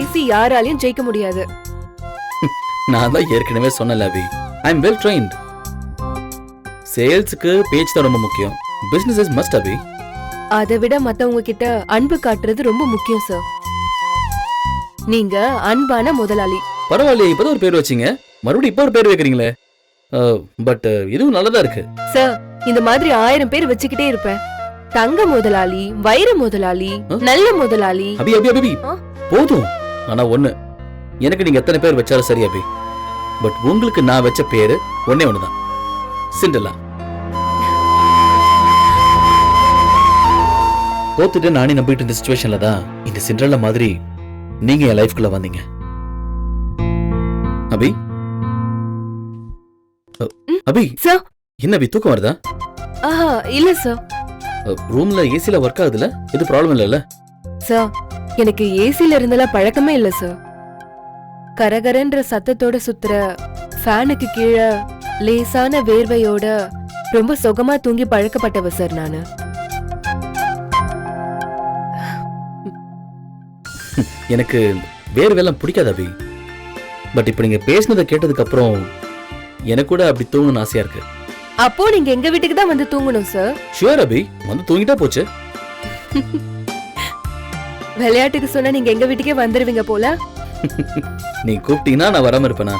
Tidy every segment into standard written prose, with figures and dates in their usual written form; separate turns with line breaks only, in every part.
பேசி யாராலையும் ஜெயிக்க முடியாது.
நான் தான் ஏற்கனவே சொன்னேன் அபி, ஐ அம் வெல் ட்ரெயின்ட். சேல்ஸுக்கு பேச்சு தான் ரொம்ப முக்கியம். பிசினஸ் இஸ் மஸ்ட் அபி.
அதை விட மத்தவங்க கிட்ட அன்பு காட்டுறது ரொம்ப முக்கியம் சார். நீங்க அன்பான முதலாளி.
பரவாயில்லையே, இப்பதான் ஒரு பேர் வச்சீங்க, மறுபடியும் இப்போ ஒரு பேர் வைக்கிறீங்களே. பட் இதுவும் நல்லதா இருக்கு
சார். இந்த மாதிரி 1000 பேர் வச்சுக்கிட்டே இருப்பேன். தங்க முதலாளி, வைர முதலாளி, நல்ல முதலாளி.
அபி அபி அபி போதும். ஆனா ஒண்ணு, எனக்கு நீங்க எத்தனை பேர் வச்சாலும் சரி அபி, பட் உங்களுக்கு நான் வச்ச பேரு ஒன்னே ஒண்ணுதான், சிண்டலா. தோத்துட்டு நானே நம்பிட்டு இந்த சிச்சுவேஷன்ல தான் இந்த சிண்டலா மாதிரி நீங்க என் லைஃப்குள்ள வந்தீங்க. அபி அபி
சார்.
என்ன அபி, தூக்கம் வருதா?
இல்ல சார்.
ரூம்ல ஏசில ஒர்க் ஆகுதுல, எது ப்ராப்ளம் இல்லைல்ல?
சார், எனக்கு ஏசில இருந்தெல்லாம் பழக்கமே இல்ல சார். கரகரன்ற சத்தத்தோட சுத்துற ஃபேனுக்கு கீழே லேசான வேர்வையோட ரொம்ப சுகமா தூங்கி பழக்கப்பட்டவ சார் நானு.
எனக்கு வேர்வையெல்லாம் பிடிக்காது அபி, பட் இப்ப நீங்க பேசினதை கேட்டதுக்கு அப்புறம் எனக்கு கூட அப்படி தூங்கணும்னு ஆசையா இருக்கு.
அப்போ நீங்க எங்க வீட்டுக்கு தான் வந்து தூங்கணும் சார்.
ஷூர் அபி, வந்து தூங்கிட்டா போச்சு.
விளையாட்டுக்கு சொன்னா நீங்க எங்க வீட்டுக்கே வந்துருவீங்க போல.
நீ கூப்பிட்டீங்கன்னா நான் வராம இருப்பேனா?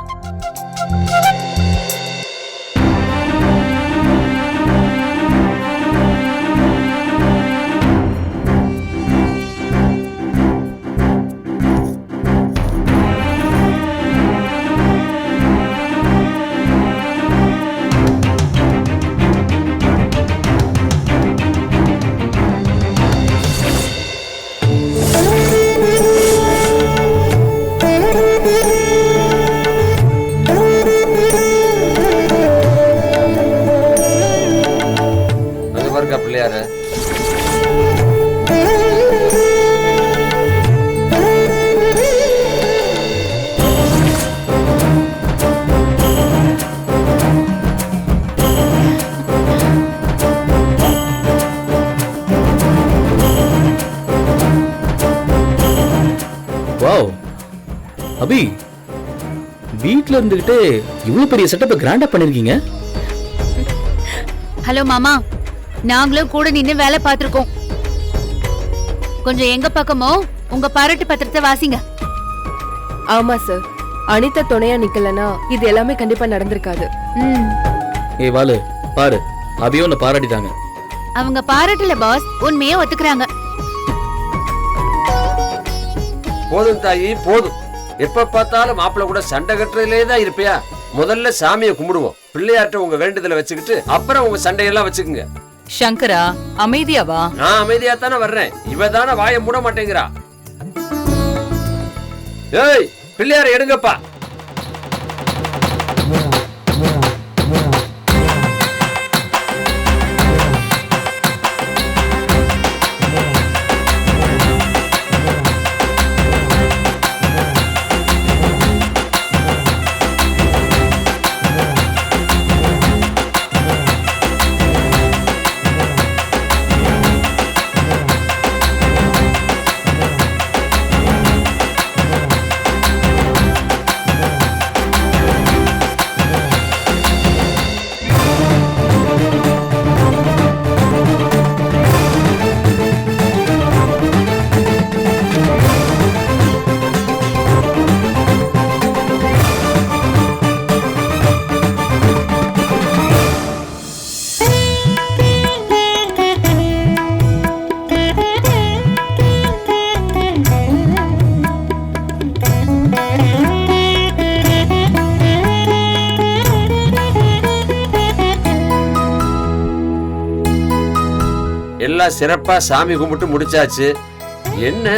பிள்ளையாரு
வாவ் அபி, வீட்ல இருந்துகிட்டே இவ்வளவு பெரிய செட்டப் கிராண்டா பண்ணிருக்கீங்க.
ஹலோ மாமா, நாங்களும் கூட நின்னு வேலை பார்த்திருக்கோம். கொஞ்சம் எங்க பக்கமோ உங்க பாராட்டு பத்திரத்தை வாசிங்க.
ஆமா சார், அனிதா துணையா நிக்கலனா இது எல்லாமே கண்டிப்பா நடந்திருக்காது.
ஏய் வாலு, பாரு அபியோ உன்னை பாராட்டிட்டாங்க.
அவங்க பாராட்டல பாஸ், உண்மையே ஒத்துக்கிறாங்க.
போதும் தாயி போதும். எப்ப பார்த்தாலும் மாப்பிள்ள கூட சண்டை கட்டுறதுலே தான் இருப்பியா? முதல்ல சாமியை கும்பிடுவோம், பிள்ளையாட்ட உங்க வேண்டுதலை வச்சுக்கிட்டு அப்புறம் உங்க சண்டையெல்லாம் வச்சுக்குங்க.
சங்கரா, அமைதியாவா?
நான் அமைதியா தானே வர்றேன், இவ தானே வாயை மூட மாட்டேங்கிறா. ஏய், பிள்ளையார எடுங்கப்பா. எல்லாம் சிறப்பா சாமி கும்பிட்டு முடிச்சாச்சு. என்ன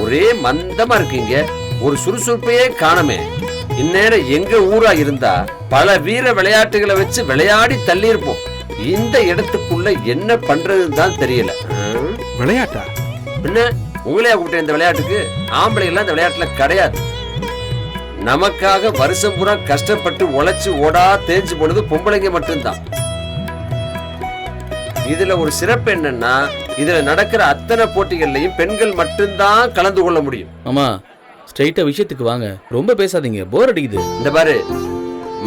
ஒரே மந்தமா இருக்கீங்க, ஒரு சுறுசுறுப்பையே காணமே. இந்நேரம் எங்க ஊரா இருந்தா பல வீர விளையாட்டுகளை வச்சு விளையாடி தள்ளி இருப்போம். இந்த இடத்துக்குள்ள என்ன பண்றதுன்னு தான் தெரியல.
விளையாட்டா?
என்ன உங்களையா கூப்பிட்ட இந்த விளையாட்டுக்கு? ஆம்பளை எல்லாம் இந்த விளையாட்டுல கிடையாது. நமக்காக வருஷம் பூரா கஷ்டப்பட்டு உழைச்சு ஓடா தேஞ்சு போனது பொம்பளைங்க மட்டும்தான். இதுல ஒரு சிறப்பு என்னன்னா, இதுல நடக்கிற அத்தனை போட்டிகள்லயும் பெண்கள் மட்டும்தான் கலந்து கொள்ள முடியும்.
ஆமா, ஸ்ட்ரைட்டா விஷயத்துக்கு வாங்க, ரொம்ப பேசாதீங்க, போர் அடிக்குது.
இந்த பாரு,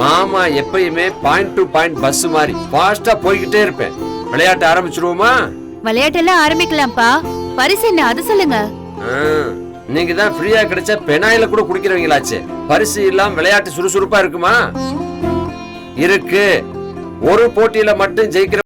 மாமா எப்பயுமே பாயிண்ட் டு பாயிண்ட் பஸ் மாதிரி ஃபாஸ்டா போய்கிட்டே இருப்பேன். விளையாட்டு ஆரம்பிச்சிருவோமா?
விளையாட்டெல்லாம் ஆரம்பிக்கலாம்ப்பா. பரிசு என்ன அது சொல்லுங்க.
நீங்க தான் ஃப்ரீயா கிடைச்ச பெனாயில கூட குடிக்கிறவங்களாச்சே. பரிசு இல்லாம விளையாட்டு சுறுசுறுப்பா இருக்குமா? இருக்கு. ஒரு போட்டியில மட்டும் ஜெயிக்கிற